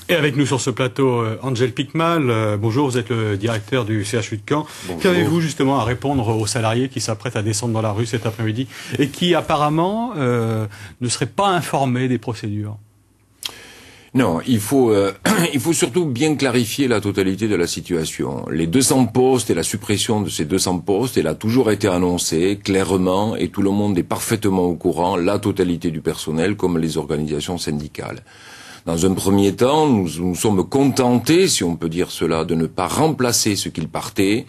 Et avec nous sur ce plateau, Angel Picmal. Bonjour, vous êtes le directeur du CHU de Caen. Qu'avez-vous justement à répondre aux salariés qui s'apprêtent à descendre dans la rue cet après-midi et qui apparemment ne seraient pas informés des procédures? Non, il faut surtout bien clarifier la totalité de la situation. Les 200 postes et la suppression de ces 200 postes, elle a toujours été annoncée clairement et tout le monde est parfaitement au courant, la totalité du personnel comme les organisations syndicales. Dans un premier temps, nous sommes contentés, si on peut dire cela, de ne pas remplacer ce qu'il partait.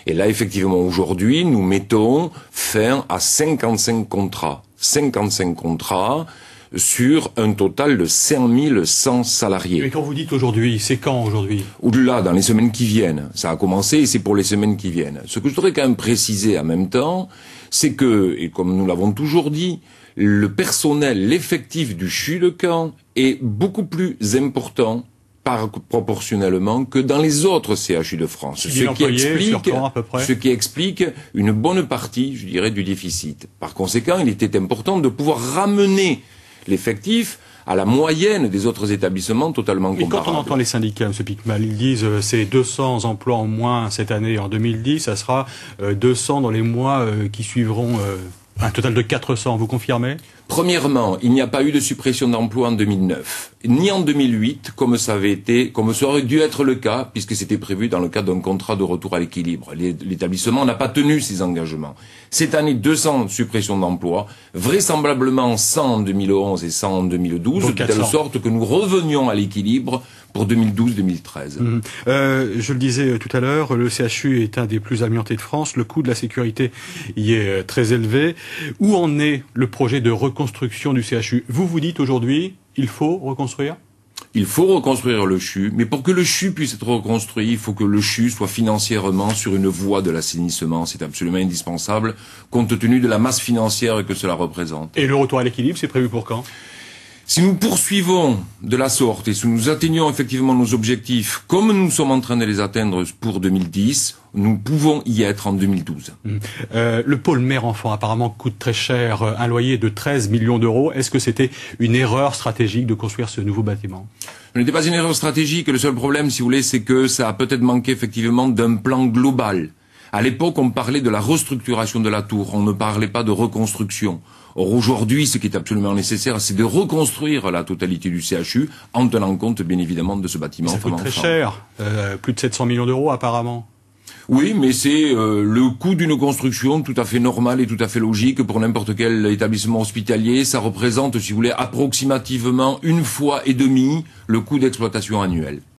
Et là, effectivement, aujourd'hui, nous mettons fin à 55 contrats. 55 contrats sur un total de 5100 salariés. Mais quand vous dites aujourd'hui, c'est quand aujourd'hui? Au-delà, dans les semaines qui viennent. Ça a commencé et c'est pour les semaines qui viennent. Ce que je voudrais quand même préciser en même temps, c'est que, et comme nous l'avons toujours dit, le personnel, l'effectif du CHU de Caen est beaucoup plus important proportionnellement que dans les autres CHU de France. Ce qui explique une bonne partie, je dirais, du déficit. Par conséquent, il était important de pouvoir ramener l'effectif à la moyenne des autres établissements totalement comparables. Et quand on entend les syndicats, M. Picmal, ils disent c'est 200 emplois en moins cette année en 2010, ça sera 200 dans les mois qui suivront, un total de 400, vous confirmez? Premièrement, il n'y a pas eu de suppression d'emplois en 2009, ni en 2008, comme ça aurait dû être le cas, puisque c'était prévu dans le cadre d'un contrat de retour à l'équilibre. L'établissement n'a pas tenu ses engagements. Cette année, 200 suppressions d'emplois, vraisemblablement 100 en 2011 et 100 en 2012, de telle sorte que nous revenions à l'équilibre pour 2012-2013. Je le disais tout à l'heure, le CHU est un des plus amiantés de France. Le coût de la sécurité y est très élevé. Où en est le projet de reconstruction du CHU? Vous dites aujourd'hui, il faut reconstruire? Il faut reconstruire le CHU, mais pour que le CHU puisse être reconstruit, il faut que le CHU soit financièrement sur une voie de l'assainissement. C'est absolument indispensable, compte tenu de la masse financière que cela représente. Et le retour à l'équilibre, c'est prévu pour quand? Si nous poursuivons de la sorte et si nous atteignons effectivement nos objectifs, comme nous sommes en train de les atteindre pour 2010, nous pouvons y être en 2012. Le pôle mère-enfant apparemment coûte très cher, un loyer de 13 millions d'euros. Est-ce que c'était une erreur stratégique de construire ce nouveau bâtiment? Ce n'était pas une erreur stratégique. Le seul problème, si vous voulez, c'est que ça a peut-être manqué effectivement d'un plan global. À l'époque, on parlait de la restructuration de la tour, on ne parlait pas de reconstruction. Or, aujourd'hui, ce qui est absolument nécessaire, c'est de reconstruire la totalité du CHU en tenant compte, bien évidemment, de ce bâtiment. Ça coûte très cher, plus de 700 millions d'euros apparemment. Oui, mais c'est le coût d'une construction tout à fait normal et tout à fait logique pour n'importe quel établissement hospitalier. Ça représente, si vous voulez, approximativement 1,5 fois le coût d'exploitation annuel.